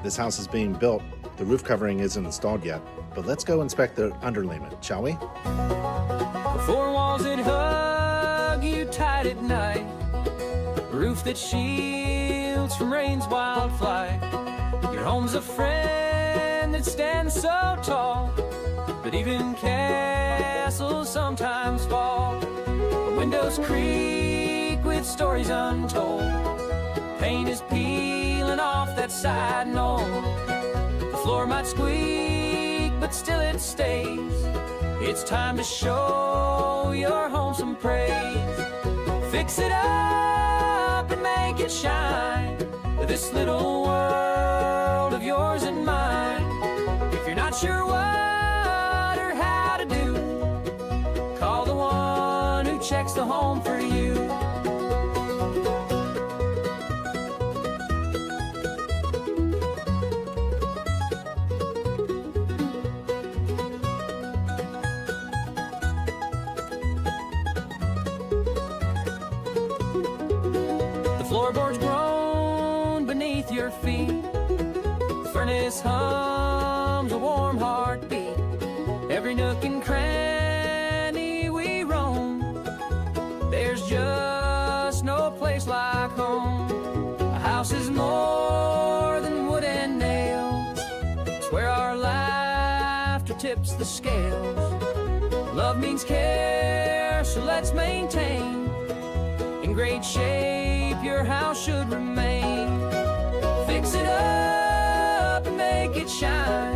This house is being built. The roof covering isn't installed yet, but let's go inspect the underlayment, shall we? The four walls that hug you tight at night, roof that shields from rain's wild flight. Your home's a friend that stands so tall, but even castles sometimes fall. The windows creak with stories untold. Paint is peeling off that side knoll. The floor might squeak, but still it stays. It's time to show your home some praise. Fix it up and make it shine, this little world of yours and mine. If you're not sure what or how to do, call the one who checks the home for you. The floorboards groan beneath your feet. The furnace hums a warm heartbeat. Every nook and cranny we roam, there's just no place like home. A house is more than wood and nails. It's where our laughter tips the scales. Love means care, so let's maintain. In great shape, your house should remain. Fix it up and make it shine,